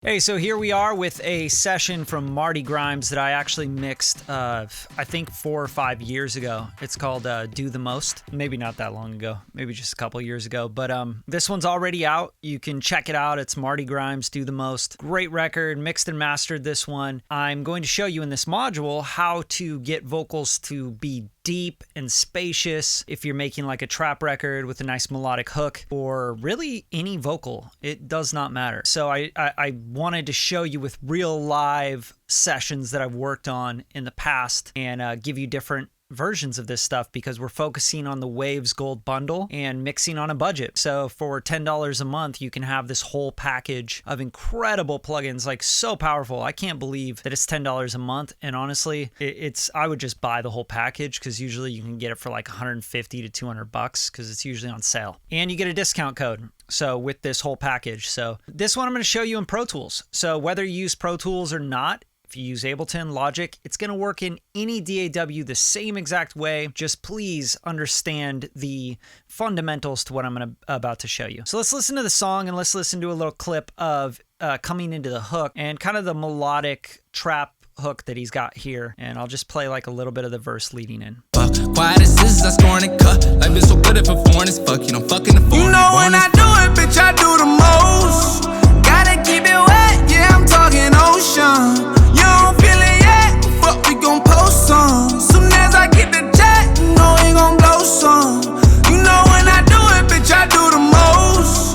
Hey, so here we are with a session from Marty Grimes that I actually mixed, I think 4 or 5 years ago. It's called Do the Most. Maybe not that long ago, maybe just a couple years ago. But this one's already out. You can check it out. It's Marty Grimes, Do the Most. Great record, mixed and mastered this one. I'm going to show you in this module how to get vocals to be deep and spacious if you're making like a trap record with a nice melodic hook, or really any vocal. It does not matter. So I wanted to show you with real live sessions that I've worked on in the past and give you different versions of this stuff because we're focusing on the Waves Gold bundle and mixing on a budget. So for $10 a month, you can have this whole package of incredible plugins, like so powerful. I can't believe that it's $10 a month. And honestly, I would just buy the whole package because usually you can get it for like 150 to 200 bucks because it's usually on sale. And you get a discount code. So with this whole package. So this one I'm going to show you in Pro Tools. So whether you use Pro Tools or not, if you use Ableton, Logic, it's going to work in any DAW the same exact way. Just please understand the fundamentals to what I'm about to show you. So let's listen to the song and let's listen to a little clip of coming into the hook and kind of the melodic trap hook that he's got here. And I'll just play like a little bit of the verse leading in. Quiet as scissors, I scoring and cut. I've been so good at performing as fuck, you know, fucking the phone. You know when I do it, bitch, I do the most. Gotta keep it wet, yeah, I'm talking ocean. You don't feel it yet, fuck, we gon' post some. Soon as I get the jet, you know we gon' blow some. You know when I do it, bitch, I do the most.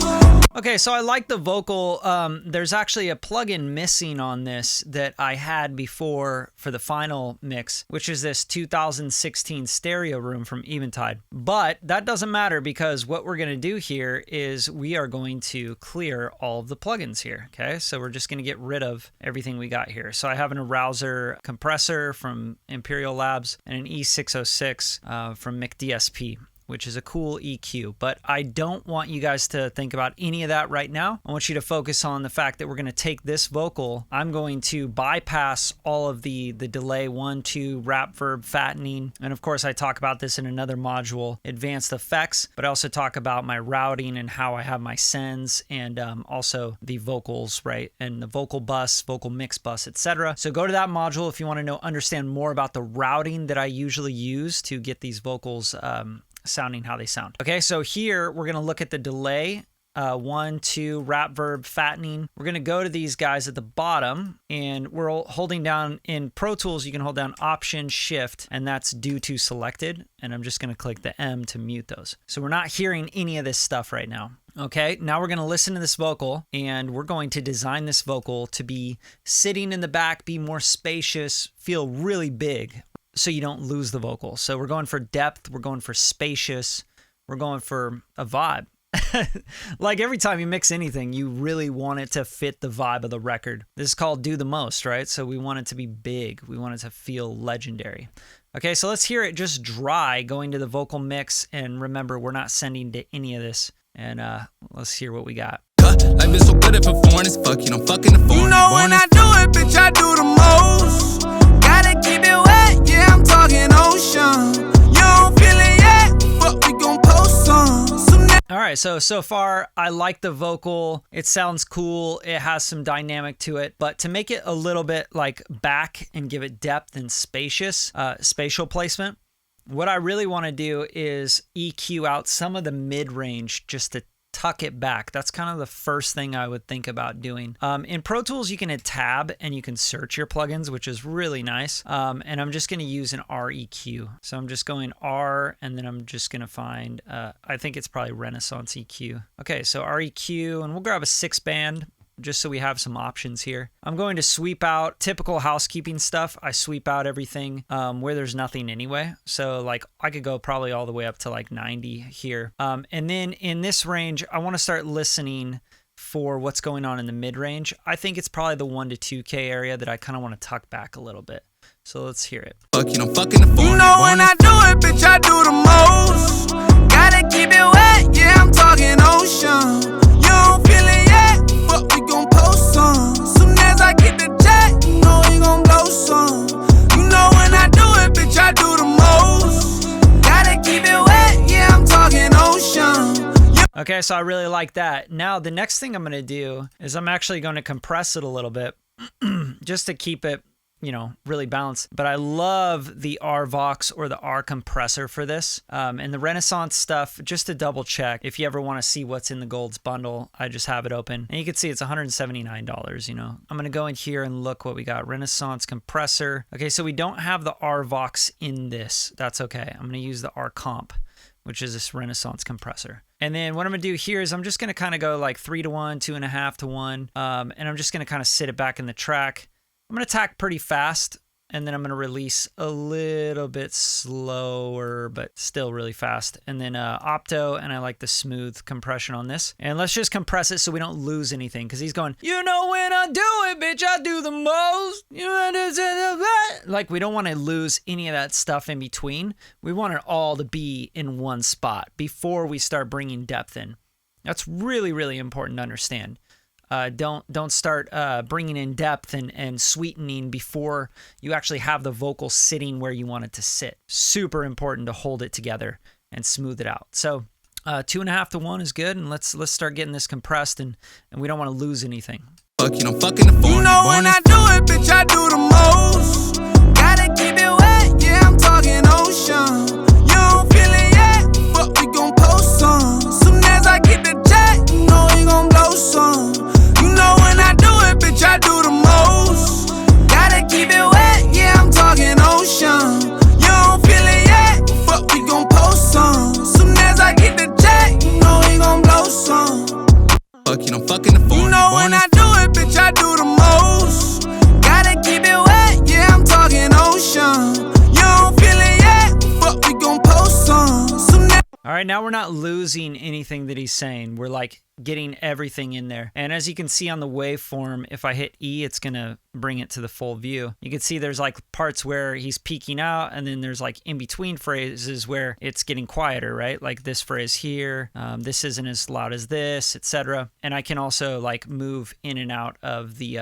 Okay, so I like the vocal. There's actually a plugin missing on this that I had before for the final mix, which is this 2016 stereo room from Eventide. But that doesn't matter because what we're going to do here is we are going to clear all of the plugins here. Okay, so we're just going to get rid of everything we got here. So I have an Arouser compressor from Imperial Labs and an E606 from McDSP, which is a cool EQ, but I don't want you guys to think about any of that right now. I want you to focus on the fact that we're going to take this vocal. I'm going to bypass all of the delay, 1, 2, rap, verb, fattening. And of course, I talk about this in another module, advanced effects, but I also talk about my routing and how I have my sends and also the vocals, right? And the vocal bus, vocal mix bus, etc. So go to that module if you want to understand more about the routing that I usually use to get these vocals sounding how they sound. Okay, so here we're gonna look at the delay, 1, 2, rap, verb, fattening. We're gonna go to these guys at the bottom and we're holding down in Pro Tools, you can hold down Option Shift and that's due to selected. And I'm just gonna click the M to mute those. So we're not hearing any of this stuff right now. Okay, now we're gonna listen to this vocal and we're going to design this vocal to be sitting in the back, be more spacious, feel really big, so you don't lose the vocal. So we're going for depth, we're going for spacious, we're going for a vibe. Like every time you mix anything, you really want it to fit the vibe of the record. This is called Do the Most, right? So we want it to be big. We want it to feel legendary. Okay, so let's hear it just dry going to the vocal mix. And remember, we're not sending to any of this. And let's hear what we got. I've been so good at performing as fuck, you know, fucking the phone. You know when I do it, bitch, I do the most. Gotta keep it wet, yeah, I'm talking ocean. You don't feel it yet, fuck, we gon' post some. All right, so far I like the vocal. It sounds cool. It has some dynamic to it, but to make it a little bit like back and give it depth and spacious, spatial placement, what I really want to do is EQ out some of the mid-range just to tuck it back. That's kind of the first thing I would think about doing. In Pro Tools, you can hit tab and you can search your plugins, which is really nice. And I'm just going to use an REQ. So I'm just going R and then I'm just going to find, I think it's probably Renaissance EQ. Okay, so REQ and we'll grab a 6-band just so we have some options here. I'm going to sweep out typical housekeeping stuff. I sweep out everything where there's nothing anyway. So like I could go probably all the way up to like 90 here. And then in this range, I want to start listening for what's going on in the mid-range. I think it's probably the 1 to 2K area that I kind of want to tuck back a little bit. So let's hear it. Fuck, you know, fucking the phone. You know when I do it, bitch, I do the most. Gotta keep it wet, yeah, I'm talking ocean. You don't feel it yet, fuck, we gon' post some. Soon as I get the jet, you know we gon' blow some. You know when I do it, bitch, I do the most. Gotta keep it wet, yeah, I'm talking ocean. Okay, Okay, so I really like that. Now, the next thing I'm going to do is I'm actually going to compress it a little bit just to keep it, you know, really balanced. But I love the R Vox or the R compressor for this. And the Renaissance stuff, just to double check, if you ever want to see what's in the Gold's bundle, I just have it open. And you can see it's $179, you know. I'm going to go in here and look what we got. Renaissance compressor. Okay, so we don't have the R Vox in this. That's okay. I'm going to use the R Comp, which is this Renaissance compressor. And then what I'm gonna do here is I'm just gonna kind of go like 3 to 1, 2.5 to 1. And I'm just gonna kind of sit it back in the track. I'm gonna tack pretty fast, and then I'm gonna release a little bit slower, but still really fast. And then opto, and I like the smooth compression on this. And let's just compress it so we don't lose anything, because he's going, you know when I do it, bitch, I do the most. You know, like, we don't want to lose any of that stuff in between. We want it all to be in one spot before we start bringing depth in. That's really, really important to understand. Don't start bringing in depth and sweetening before you actually have the vocal sitting where you want it to sit. Super important to hold it together and smooth it out. So 2.5 to 1 is good, and let's start getting this compressed, and we don't want to lose anything. Fuck, you know, fucking the phone. You know when I do it, bitch, I do the most. Gotta keep it wet, yeah, I'm talking ocean. You don't feel it yet, but we gon' post some. Soon as I get the jet, you know we gon' blow some. You know when I do it, bitch, I do the most. Gotta keep it wet, yeah, I'm talking ocean. You don't feel it yet, but we gon' post some. Soon as I get the jet, you know we gon' blow some. Fuck, you know, fucking the phone. You know when I do it, bitch, I do the most. Gotta keep it wet, yeah, I'm talking ocean. You don't feel it yet, but we gon' post some. All right, now we're not losing anything that he's saying. We're like getting everything in there. And as you can see on the waveform, if I hit E, it's gonna bring it to the full view. You can see there's like parts where he's peaking out, and then there's like in between phrases where it's getting quieter, right? Like this phrase here, this isn't as loud as this, etc. And I can also like move in and out of the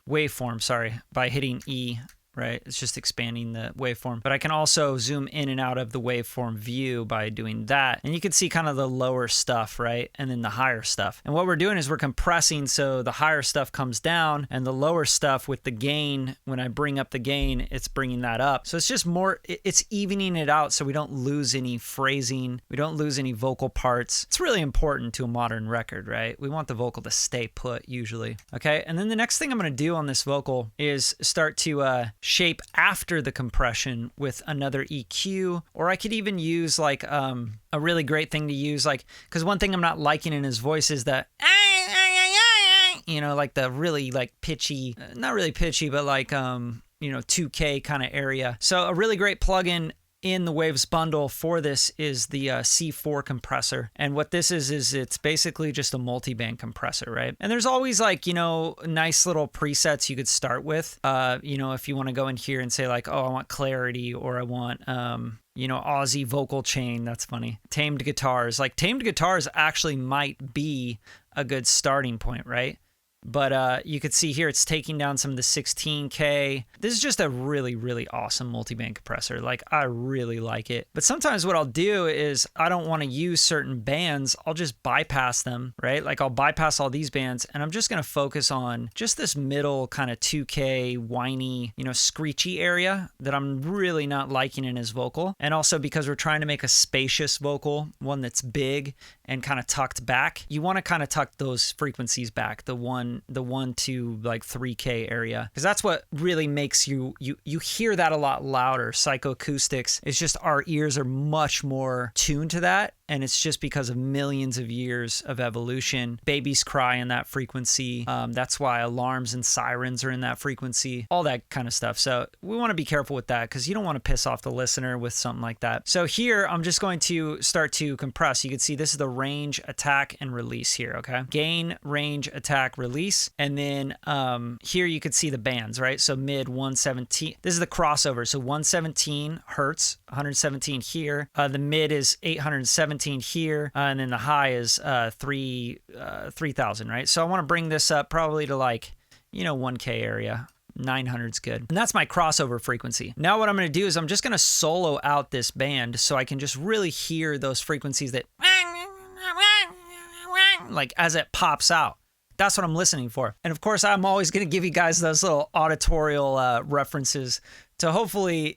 waveform, by hitting E. Right? It's just expanding the waveform. But I can also zoom in and out of the waveform view by doing that. And you can see kind of the lower stuff, right? And then the higher stuff. And what we're doing is we're compressing so the higher stuff comes down, and the lower stuff with the gain, when I bring up the gain, it's bringing that up. So it's just more, it's evening it out so we don't lose any phrasing. We don't lose any vocal parts. It's really important to a modern record, right? We want the vocal to stay put usually. Okay. And then the next thing I'm going to do on this vocal is start to shape after the compression with another EQ, or I could even use like a really great thing to use, like, because one thing I'm not liking in his voice is that, you know, like the really like pitchy, not really pitchy, but like, you know, 2K kind of area. So a really great plugin in the Waves bundle for this is the C4 compressor. And what this is it's basically just a multi-band compressor, right? And there's always like, you know, nice little presets you could start with. You know, if you want to go in here and say like, oh, I want clarity, or I want, you know, Aussie vocal chain. That's funny. Tamed guitars. Like tamed guitars actually might be a good starting point, right? But you could see here it's taking down some of the 16K. This is just a really, really awesome multi-band compressor. Like, I really like it. But sometimes what I'll do is I don't want to use certain bands. I'll just bypass them, right? Like, I'll bypass all these bands, and I'm just going to focus on just this middle kind of 2K, whiny, you know, screechy area that I'm really not liking in his vocal. And also because we're trying to make a spacious vocal, one that's big and kind of tucked back, you want to kind of tuck those frequencies back, the 1 to like 3K area, because that's what really makes you hear that a lot louder. Psychoacoustics, it's just our ears are much more tuned to that, and it's just because of millions of years of evolution. Babies cry in that frequency. That's why alarms and sirens are in that frequency, all that kind of stuff. So we want to be careful with that, because you don't want to piss off the listener with something like that. So here I'm just going to start to compress. You can see this is the range, attack, and release here, okay? Gain, range, attack, release. And then here you could see the bands, right? So mid 117. This is the crossover. So 117 hertz, 117 here. The mid is 817 here. And then the high is 3000, right? So I want to bring this up probably to like, you know, 1K area. 900's good. And that's my crossover frequency. Now what I'm going to do is I'm just going to solo out this band so I can just really hear those frequencies that like as it pops out. That's what I'm listening for. And of course, I'm always going to give you guys those little auditorial references to hopefully,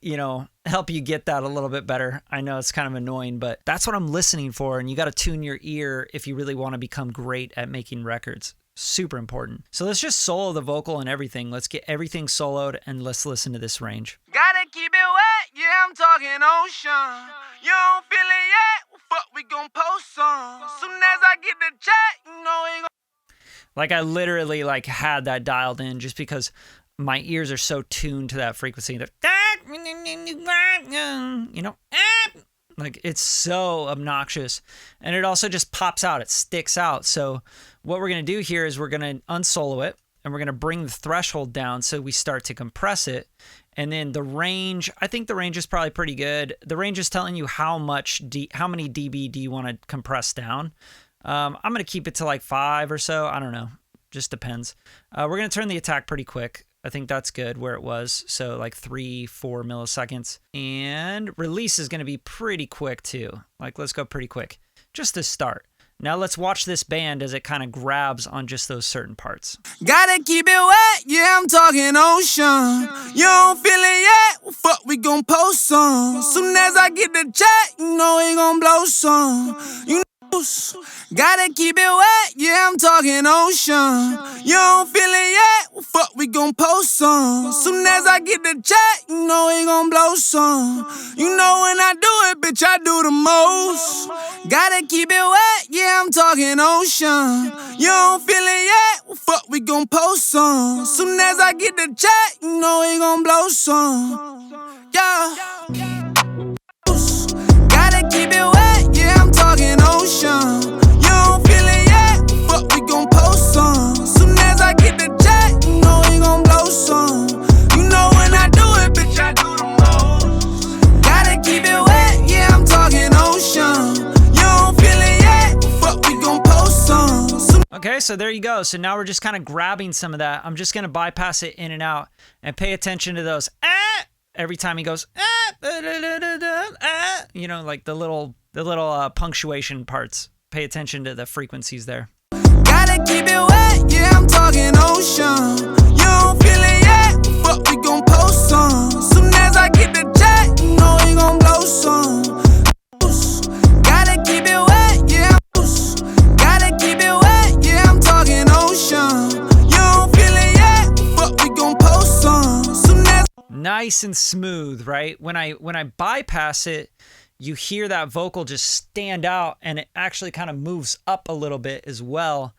help you get that a little bit better. I know it's kind of annoying, but that's what I'm listening for. And you got to tune your ear if you really want to become great at making records. Super important. So let's just solo the vocal and everything. Let's get everything soloed and let's listen to this range. Gotta keep it wet, yeah, I'm talking ocean. You don't feel it yet, well, fuck, we gon' post some. Soon as I get the check, you know ain't gon'. Like I literally had that dialed in just because my ears are so tuned to that frequency that, like it's so obnoxious. And it also just pops out. It sticks out. So what we're going to do here is we're going to unsolo it and we're going to bring the threshold down so we start to compress it. And then the range, I think the range is probably pretty good. The range is telling you how many dB do you want to compress down. I'm going to keep it to like 5 or so. I don't know. Just depends. We're going to turn the attack pretty quick. I think that's good where it was. So like 3-4 milliseconds. And release is going to be pretty quick too. Like let's go pretty quick. Just to start. Now let's watch this band as it kind of grabs on just those certain parts. Gotta keep it wet, yeah, I'm talking ocean. You don't feel it yet, well, fuck, we gon' post some. Soon as I get the check, you know we gon' blow some. Gotta keep it wet, yeah, I'm talking ocean. You don't feel it yet, well, fuck, we gon' post some. Soon as I get the check, you know we gon' blow some. You know when I do it, bitch, I do the most. Gotta keep it wet, yeah, I'm talking ocean. You don't feel it yet, well, fuck, we gon' post some. Soon as I get the check, you know we gon' blow some. Yeah. Gotta keep it wet, yeah, I'm talking ocean. You don't feel it yet, fuck, we gon' post some. Soon as I get the check, you know we gon' blow some. You know when I do it, bitch, I do the most. Gotta keep it wet, yeah, I'm talking ocean. You don't feel it yet, fuck, we gon' post some. Okay, so there you go. So now we're just kind of grabbing some of that. I'm just going to bypass it in and out and pay attention to those every time he goes like the little punctuation parts. Pay attention to the frequencies there. Gotta keep it wet, yeah, I'm talking ocean. You don't feel it yet, fuck, we gon' post some. Soon as I get the check, you know we gon' blow some. Gotta keep it wet, yeah. Gotta keep it wet, yeah, I'm talking ocean. You don't feel it yet, fuck, we gon' post some. Soon as Nice and smooth, right? When I bypass it, you hear that vocal just stand out and it actually kind of moves up a little bit as well,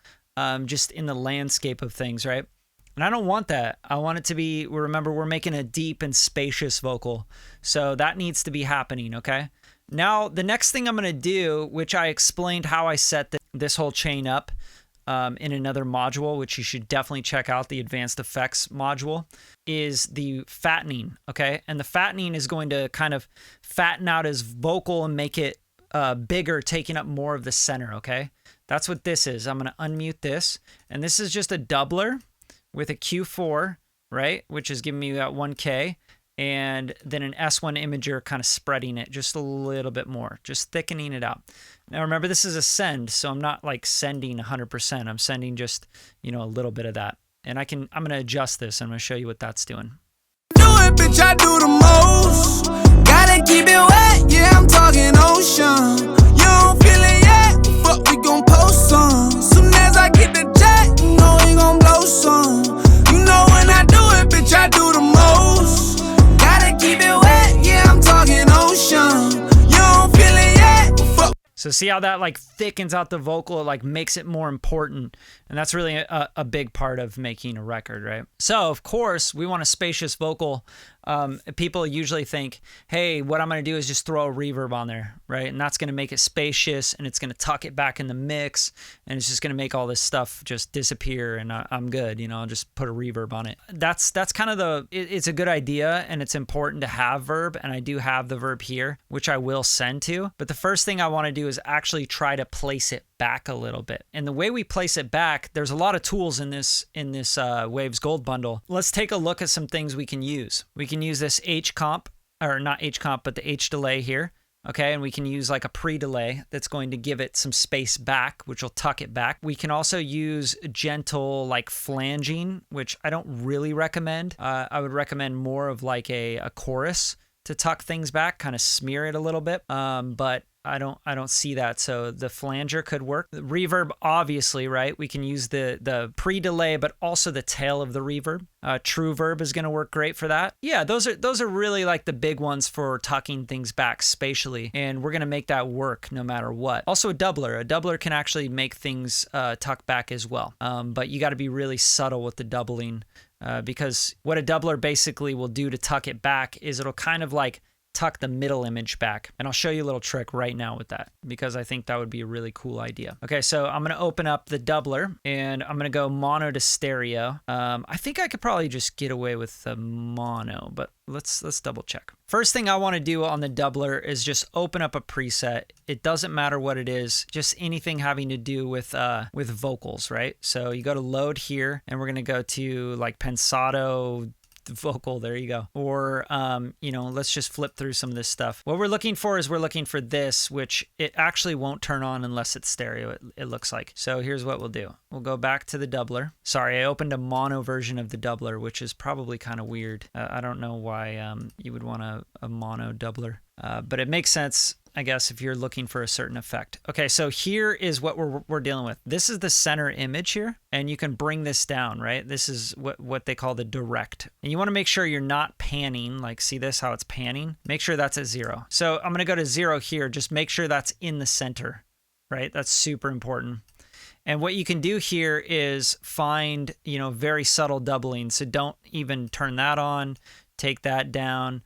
just in the landscape of things, right? And I don't want that. I want it to be, remember, we're making a deep and spacious vocal. So that needs to be happening, okay? Now, the next thing I'm going to do, which I explained how I set this whole chain up in another module, which you should definitely check out, the advanced effects module, is the fattening, okay? And the fattening is going to kind of fatten out his vocal and make it bigger, taking up more of the center, okay? That's what this is. I'm going to unmute this. And this is just a doubler with a Q4, right? Which is giving me that 1K. And then an S1 imager kind of spreading it just a little bit more, just thickening it out. Now remember, this is a send, so I'm not like sending 100%. I'm sending just, a little bit of that. And I'm going to adjust this. I'm going to show you what that's doing. do it, bitch, I do the most. Gotta keep it wet, yeah, I'm talking ocean. You don't feel it yet, fuck, we gon' post some. Soon as I get the check, you know we gon' blow some. You know when I do it, bitch, I do the most. Gotta keep it wet, yeah, I'm talking ocean. You don't feel it yet, fuck. So see how that like thickens out the vocal, it like makes it more important. And that's really a big part of making a record, right? So of course we want a spacious vocal. People usually think, hey, what I'm going to do is just throw a reverb on there, right? And that's going to make it spacious and it's going to tuck it back in the mix and it's just going to make all this stuff just disappear and I'm good, I'll just put a reverb on it. That's kind of it's a good idea and it's important to have verb, and I do have the verb here, which I will send to. But the first thing I want to do is actually try to place it back a little bit. And the way we place it back, there's a lot of tools in this Waves Gold bundle. Let's take a look at some things we can use. We can use this H comp, or not H comp, but the H delay here. Okay, and we can use like a pre-delay that's going to give it some space back, which will tuck it back. We can also use gentle like flanging, which I don't really recommend. I would recommend more of like a chorus to tuck things back, kind of smear it a little bit. But I don't see that. So the flanger could work. The reverb, obviously, right? We can use the pre-delay, but also the tail of the reverb. True verb is going to work great for that. Yeah, those are really like the big ones for tucking things back spatially, and we're going to make that work no matter what. Also a doubler. A doubler can actually make things tuck back as well. But you got to be really subtle with the doubling, because what a doubler basically will do to tuck it back is it'll kind of like tuck the middle image back. And I'll show you a little trick right now with that, because I think that would be a really cool idea. Okay, so I'm going to open up the doubler and I'm going to go mono to stereo. I think I could probably just get away with the mono, but let's double check. First thing I want to do on the doubler is just open up a preset. It doesn't matter what it is, just anything having to do with vocals, right? So you go to load here and we're going to go to like Pensado vocal, there you go. Or let's just flip through some of this stuff. What we're looking for is we're looking for this, which it actually won't turn on unless it's stereo, it looks like. So here's what we'll do. We'll go back to the doubler. Sorry, I opened a mono version of the doubler, which is probably kind of weird. I don't know why you would want a mono doubler, but it makes sense, I guess, if you're looking for a certain effect. Okay, so here is what we're dealing with. This is the center image here, and you can bring this down, right? This is what they call the direct. And you want to make sure you're not panning, like see this, how it's panning? Make sure that's at 0. So I'm gonna go to 0 here, just make sure that's in the center, right? That's super important. And what you can do here is find, very subtle doubling. So don't even turn that on, take that down.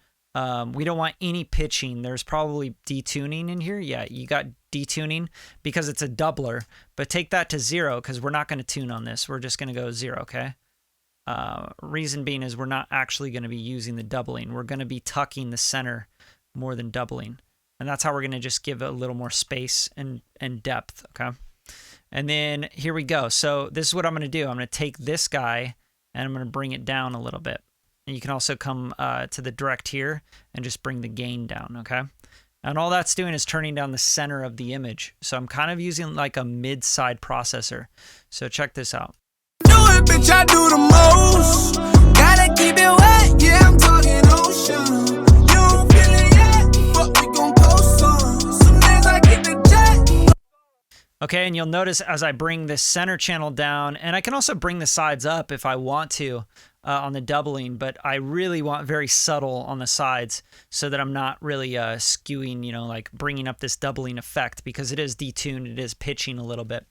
We don't want any pitching. There's probably detuning in here. Yeah, you got detuning because it's a doubler, but take that to 0 because we're not going to tune on this. We're just going to go 0, okay? Reason being is we're not actually going to be using the doubling. We're going to be tucking the center more than doubling. And that's how we're going to just give it a little more space and depth, okay? And then here we go. So this is what I'm going to do. I'm going to take this guy and I'm going to bring it down a little bit. And you can also come to the direct here and just bring the gain down, okay? And all that's doing is turning down the center of the image. So I'm kind of using like a mid-side processor. So check this out. Do it, bitch, I do the most. Gotta keep it wet, yeah, I'm talking ocean. You don't feel it yet, but we gon' post on. Soon as I get the jet. Okay, and you'll notice as I bring this center channel down, and I can also bring the sides up if I want to, on the doubling, but I really want very subtle on the sides so that I'm not really skewing, like bringing up this doubling effect, because it is detuned, it is pitching a little bit,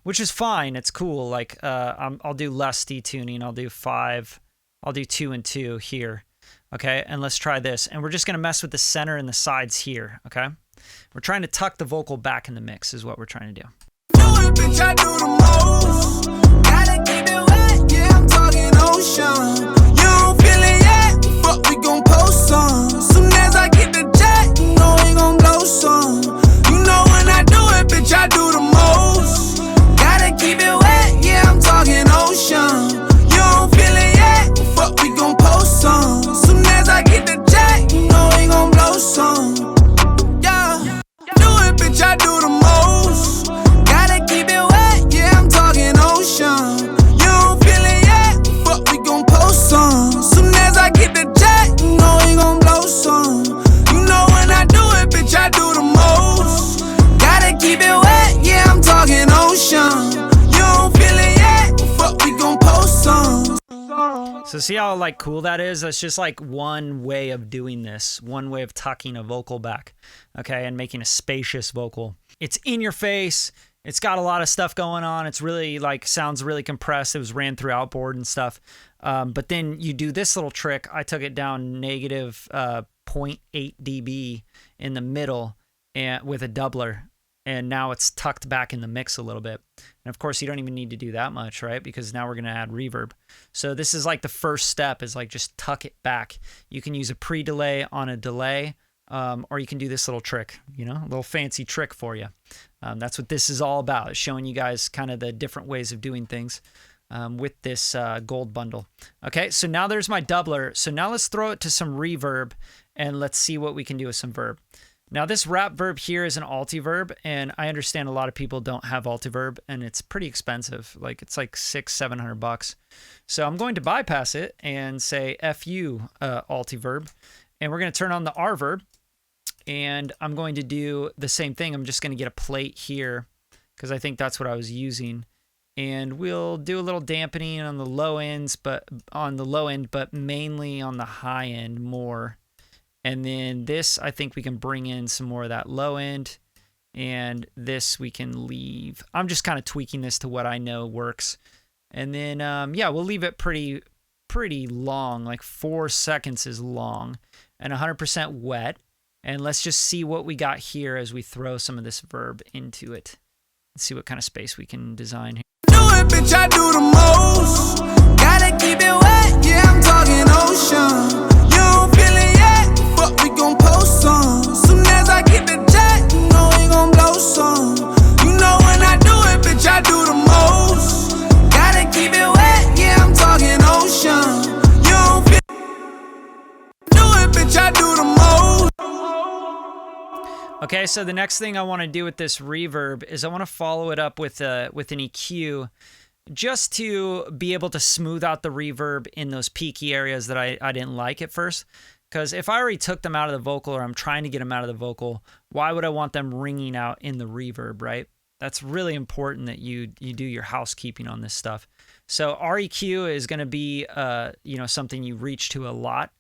which is fine. It's cool. Like I'll do less detuning. I'll do 5. I'll do 2 and 2 here. Okay, and let's try this. And we're just going to mess with the center and the sides here, okay? We're trying to tuck the vocal back in the mix is what we're trying to do. Do it, bitch, I do the most. Gotta keep it wet, yeah, I'm talking ocean. You don't feel it yet, but we gon' post some. Soon as I get the jet, you know we gon' blow some. You know when I do it, bitch, I do the most. Gotta keep it wet, yeah, I'm talking ocean. You don't feel it yet, but we gon' post some. Soon as I get the jet, you know we gon' blow some. Yeah, do it, bitch, I do the most. Gotta keep it wet, yeah, I'm talking ocean. You don't feel it yet, but we gon' post some. Soon as I get the jet, you know we gon' blow some. You know when I do it, bitch, I do the most. Gotta keep it wet, yeah, I'm talking ocean. You don't feel it yet, but we gon' post some. So see how like cool that is? That's just like one way of doing this, one way of tucking a vocal back, okay, and making a spacious vocal. It's in your face. It's got a lot of stuff going on. It's really like sounds really compressed. It was ran through outboard and stuff. But then you do this little trick. I took it down negative 0.8 dB in the middle and with a doubler. And now it's tucked back in the mix a little bit. And of course, you don't even need to do that much, right? Because now we're going to add reverb. So this is like the first step is like just tuck it back. You can use a pre-delay on a delay, or you can do this little trick, a little fancy trick for you. That's what this is all about, is showing you guys kind of the different ways of doing things with this gold bundle. Okay, so now there's my doubler. So now let's throw it to some reverb and let's see what we can do with some verb. Now this wrap verb here is an altiverb, and I understand a lot of people don't have altiverb, and it's pretty expensive. Like it's like $600-700. So I'm going to bypass it and say fu altiverb, and we're going to turn on the R verb, and I'm going to do the same thing. I'm just going to get a plate here because I think that's what I was using. And we'll do a little dampening on the low ends, but mainly on the high end more. And then this, I think we can bring in some more of that low end, and this we can leave. I'm just kind of tweaking this to what I know works. And then, yeah, we'll leave it pretty long, like 4 seconds is long, and 100% wet. And let's just see what we got here as we throw some of this verb into it. Let's see what kind of space we can design here. Do it, bitch, I do the most. Gotta keep it wet, yeah, I'm talking ocean. You don't feel it yet, but we gon' post some. Soon as I get the jet, you know we gon' blow some. You know when I do it, bitch, I do the most. Gotta keep it wet, yeah, I'm talking ocean. You don't feel it, do it, bitch, I do the most. Okay, so the next thing I want to do with this reverb is I want to follow it up with an EQ, just to be able to smooth out the reverb in those peaky areas that I didn't like at first. Because if I already took them out of the vocal, or I'm trying to get them out of the vocal, why would I want them ringing out in the reverb, right? That's really important that you do your housekeeping on this stuff. So REQ is going to be something you reach to a lot.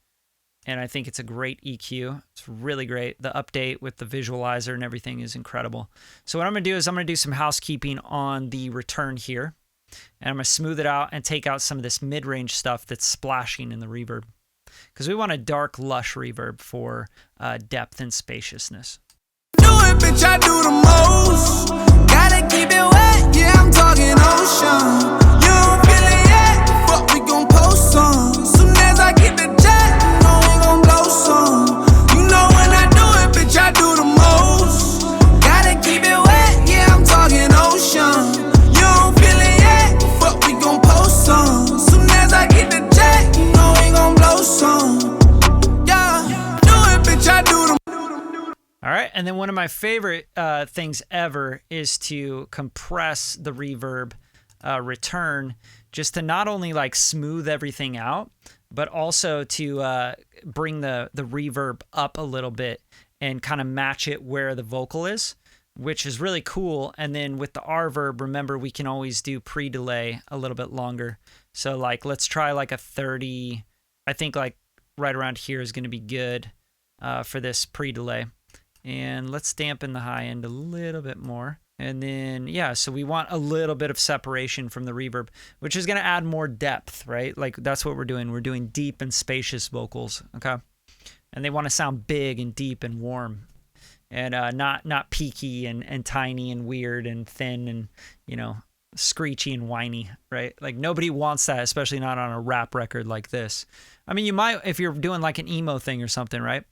And I think it's a great EQ. It's really great. The update with the visualizer and everything is incredible. So what I'm going to do is I'm going to do some housekeeping on the return here. And I'm going to smooth it out and take out some of this mid-range stuff that's splashing in the reverb. Because we want a dark, lush reverb for depth and spaciousness. Do it, bitch, I do the most. Gotta keep it wet, yeah, I'm talking ocean. You don't feel it yet, but we gon' post some. Soon as I get the jet, you know we gon' blow some. You know when I do it, bitch, I do the most. Gotta keep it wet, yeah, I'm talking ocean. You don't feel it yet, but we gon' post some. Soon as I get the jet, you know we gon' blow some. Yeah, do it, bitch, I do the. All right, and then one of my favorite things ever is to compress the reverb return, just to not only like smooth everything out, but also to bring the reverb up a little bit and kind of match it where the vocal is, which is really cool. And then with the R verb, remember, we can always do pre-delay a little bit longer. So like, let's try like a 30, I think like right around here is going to be good for this pre-delay. And let's dampen the high end a little bit more. And then, yeah, so we want a little bit of separation from the reverb, which is going to add more depth, right? Like that's what we're doing. We're doing deep and spacious vocals, okay? And they want to sound big and deep and warm, and not peaky and tiny and weird and thin and, screechy and whiny, right? Like nobody wants that, especially not on a rap record like this. I mean, you might if you're doing like an emo thing or something, right?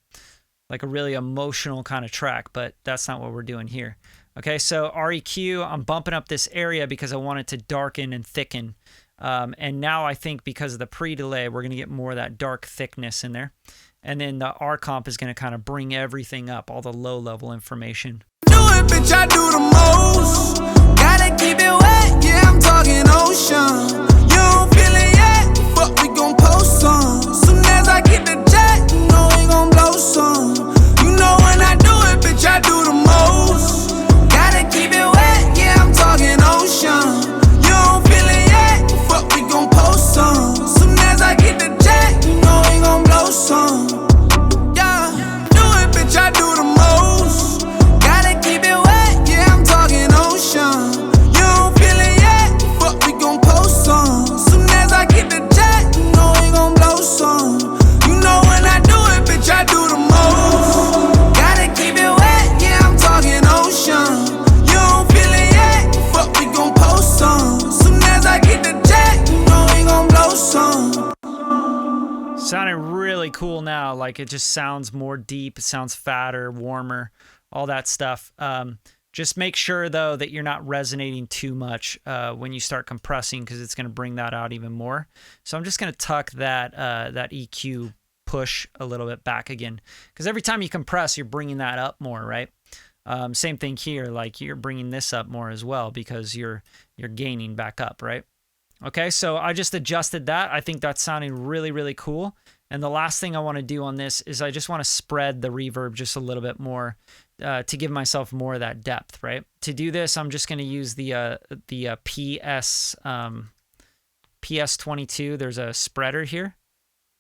Like a really emotional kind of track, but that's not what we're doing here. Okay, so REQ, I'm bumping up this area because I want it to darken and thicken. And now I think because of the pre-delay, we're going to get more of that dark thickness in there. And then the R comp is going to kind of bring everything up, all the low-level information. Do it, bitch, I do the most. Gotta keep it wet, yeah, I'm talking ocean. You don't feel it yet, but we gon' post some. Soon as I get the jet, you know we gon' blow some. You know when I do it, bitch, I do the most. Gotta keep it wet, yeah, I'm talking ocean. You don't feel it yet, but we gon' post some. Soon as I get the jet, you know we gon' blow some. Yeah, do it, bitch, I do the most. Gotta keep it wet, yeah, I'm talking ocean. You don't feel it yet, but we gon' post some. Soon as I get the jet, you know we gon' blow some. You know when I do it, bitch, I do the most. Gotta keep it wet, yeah, I'm talking ocean. You don't feel it yet, but we gon' post some. Soon as I get the jet, you know we gon' blow some. Sounding really cool now. Like it just sounds more deep. It sounds fatter, warmer, all that stuff. Just make sure though that you're not resonating too much when you start compressing, because it's going to bring that out even more. So I'm just going to tuck that EQ push a little bit back again. Because every time you compress, you're bringing that up more, right? Same thing here, like you're bringing this up more as well because you're gaining back up, right? Okay, so I just adjusted that. I think that's sounding really, really cool. And the last thing I want to do on this is I just want to spread the reverb just a little bit more to give myself more of that depth, right? To do this, I'm just going to use the PS22. There's a spreader here.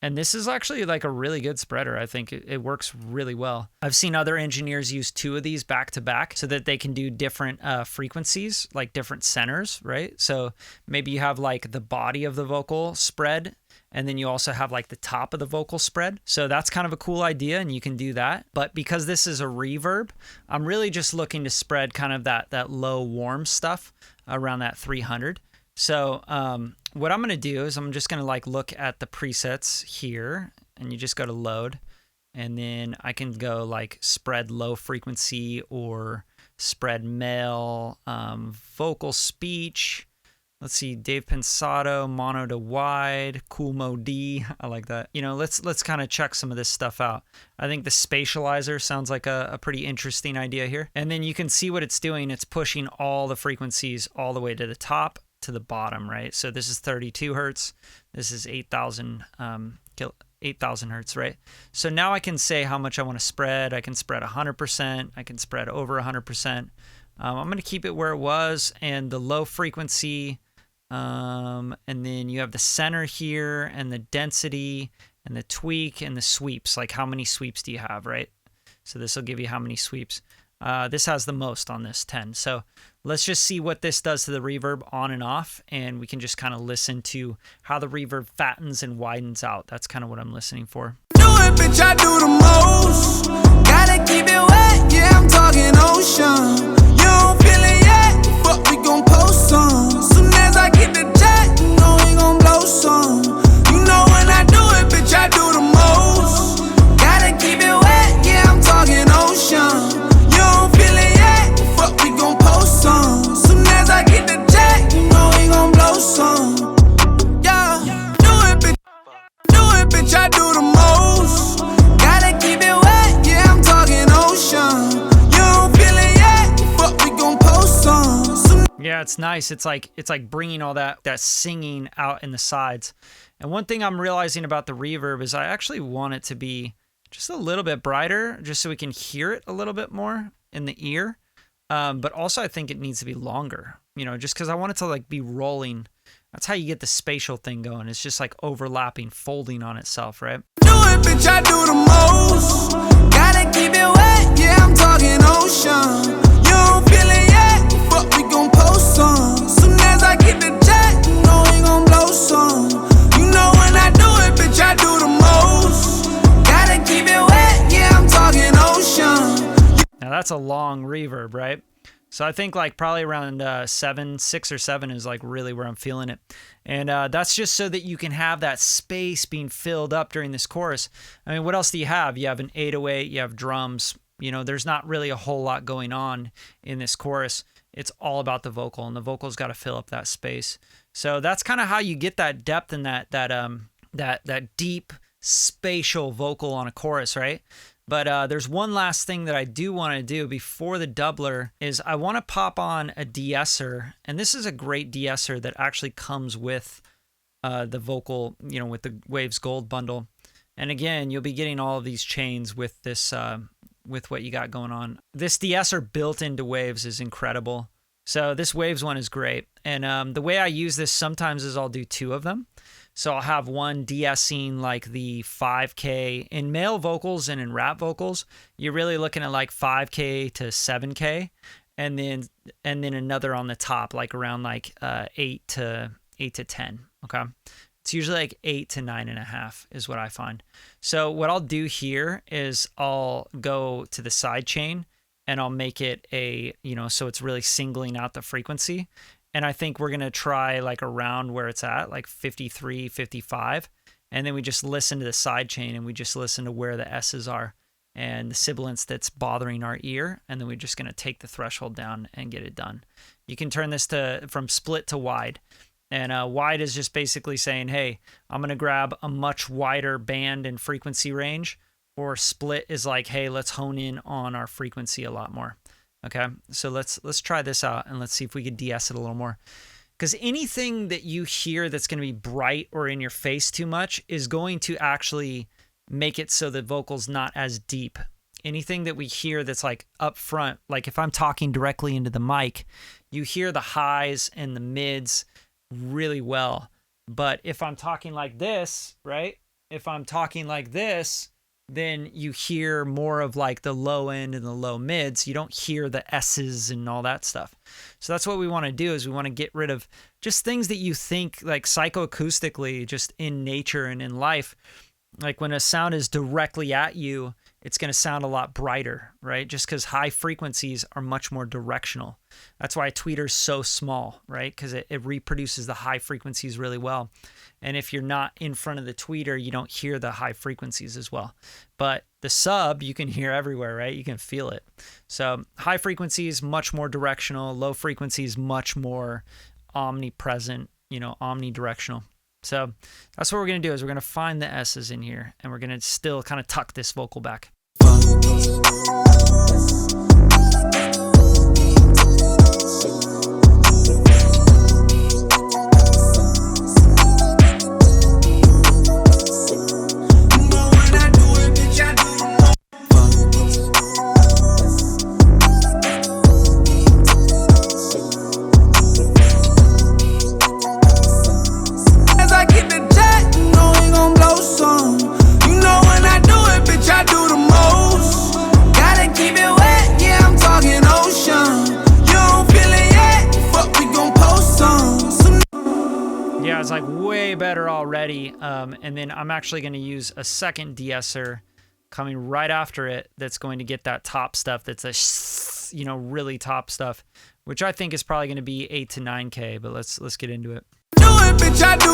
And this is actually like a really good spreader. I think it works really well. I've seen other engineers use 2 of these back to back so that they can do different frequencies, like different centers, right? So maybe you have like the body of the vocal spread, and then you also have like the top of the vocal spread. So that's kind of a cool idea, and you can do that. But because this is a reverb, I'm really just looking to spread kind of that low warm stuff around that 300. So what I'm going to do is I'm just going to like look at the presets here, and you just go to load, and then I can go like spread low frequency or spread male, vocal speech. Let's see, Dave Pensato, mono to wide, cool mode D. I like that. You know, let's kind of check some of this stuff out. I think the spatializer sounds like a pretty interesting idea here. And then you can see what it's doing. It's pushing all the frequencies all the way to the top to the bottom, right? So this is 32 hertz. This is 8,000 hertz, right? So now I can say how much I want to spread. I can spread 100%. I can spread over 100%. I'm going to keep it where it was, and the low frequency, and then you have the center here, and the density, and the tweak, and the sweeps. Like how many sweeps do you have, right? So this will give you how many sweeps. This has the most on this 10. So let's just see what this does to the reverb on and off, and we can just kind of listen to how the reverb fattens and widens out. That's kind of what I'm listening for. Do it, bitch, I do the most. Gotta keep it wet, yeah, I'm talking ocean. You don't feel it yet, fuck, we gon' post some. Soon as I get the jet, you know we gon' blow some. You know when I do it, bitch, I do the most. Gotta keep it wet, yeah, I'm talking ocean. We gon' post some. Soon as I get the jet, you know we gon' blow some. Yeah, do it, bitch, I do the most. Gotta keep it wet, yeah, I'm talking ocean. You don't feel it yet, but we gon' post some. Yeah, it's nice. It's like bringing all that singing out in the sides. And one thing I'm realizing about the reverb is I actually want it to be just a little bit brighter, just so we can hear it a little bit more in the ear. But also I think it needs to be longer, you know, just because I want it to like be rolling. That's how you get the spatial thing going. It's just like overlapping, folding on itself, right? Do it, bitch, I do the most. Gotta keep it wet, yeah, I'm talking ocean. You don't feel it yet, but we gon' post some. Soon as I get the jet, you know we gon' blow some. You know when I do it, bitch, I do the most. Gotta keep it wet, yeah, I'm talking ocean. Now that's a long reverb, right? So I think like probably around 6 or 7 is like really where I'm feeling it. And that's just so that you can have that space being filled up during this chorus. I mean, what else do you have? You have an 808, you have drums. You know, there's not really a whole lot going on in this chorus. It's all about the vocal, and the vocal's got to fill up that space. So that's kind of how you get that depth and that deep spatial vocal on a chorus, right? But there's one last thing that I do want to do before the doubler is I want to pop on a de-esser, and this is a great de-esser that actually comes with the vocal, you know, with the Waves Gold bundle. And again, you'll be getting all of these chains with this, with what you got going on. This de-esser built into Waves is incredible. So this Waves one is great. And the way I use this sometimes is I'll do 2 of them. So I'll have one de-essing like the 5K. In male vocals and in rap vocals, you're really looking at like 5K to 7K, and then another on the top, like around like 8 to 10. Okay, it's usually like 8 to 9.5 is what I find. So what I'll do here is I'll go to the side chain and I'll make it a, you know, so it's really singling out the frequency. And I think we're going to try like around where it's at, like 53, 55. And then we just listen to the side chain, and we just listen to where the S's are and the sibilance that's bothering our ear. And then we're just going to take the threshold down and get it done. You can turn this from split to wide. And wide is just basically saying, hey, I'm going to grab a much wider band and frequency range. Or split is like, hey, let's hone in on our frequency a lot more. Okay, so let's try this out and let's see if we can de-ess it a little more. Because anything that you hear that's going to be bright or in your face too much is going to actually make it so the vocal's not as deep. Anything that we hear that's like up front, like if I'm talking directly into the mic, you hear the highs and the mids really well. But if I'm talking like this, right? If I'm talking like this, then you hear more of like the low end and the low mids. You don't hear the S's and all that stuff. So that's what we want to do, is we want to get rid of just things that you think like psychoacoustically, just in nature and in life. Like when a sound is directly at you, it's going to sound a lot brighter, right? Just because high frequencies are much more directional. That's why a tweeter's so small, right? Because it reproduces the high frequencies really well. And if you're not in front of the tweeter, you don't hear the high frequencies as well. But the sub, you can hear everywhere, right? You can feel it. So high frequencies, much more directional. Low frequencies, much more omnipresent, omnidirectional. So that's what we're going to do, is we're going to find the S's in here, and we're going to still kind of tuck this vocal back. It's like way better already. And then I'm actually going to use a second de-esser coming right after it that's going to get that top stuff that's a really top stuff, which I think is probably going to be 8 to 9K, but let's get into it. Do it, bitch, I do.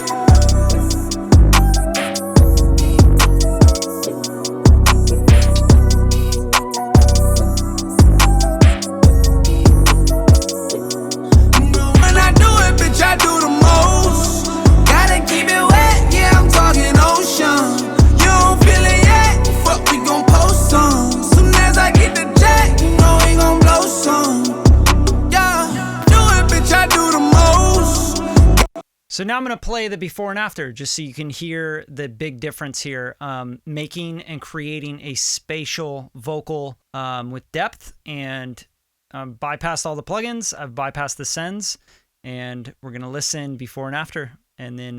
So now I'm going to play the before and after, just so you can hear the big difference here. Making and creating a spatial vocal with depth, and bypassed all the plugins. I've bypassed the sends, and we're going to listen before and after, and then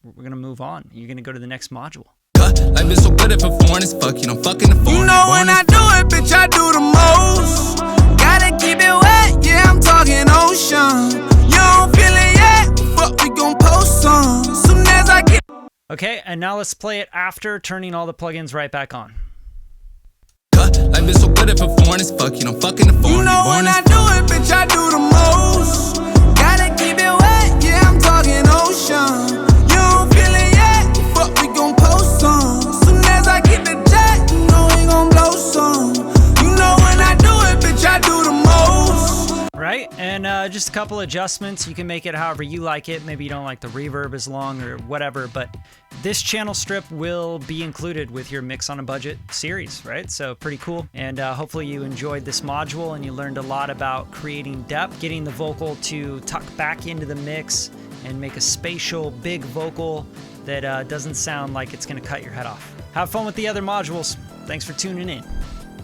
we're going to move on. You're going to go to the next module. Life is so good at performance, fuck, fucking the phone. You know when I do it, bitch, I do the most. Gotta keep it wet, yeah, I'm talking ocean. You don't feel it yet, fuck, we gon' post some. Soon as I get. Okay, and now let's play it after turning all the plugins right back on. Life is so good at performance, fuck, fucking the phone. You know when I do it, bitch, I do the most. Gotta keep it wet, yeah, I'm talking ocean. You don't feel it yet, fuck, we gon' post some. Soon as I get the jet, you know we gon' blow some. You know when I do it, bitch, I do the most. Right, and just a couple adjustments. You can make it however you like it. Maybe you don't like the reverb as long or whatever, but this channel strip will be included with your Mix on a Budget series, right? So pretty cool. And hopefully you enjoyed this module and you learned a lot about creating depth, getting the vocal to tuck back into the mix and make a spatial, big vocal that doesn't sound like it's going to cut your head off. Have fun with the other modules. Thanks for tuning in.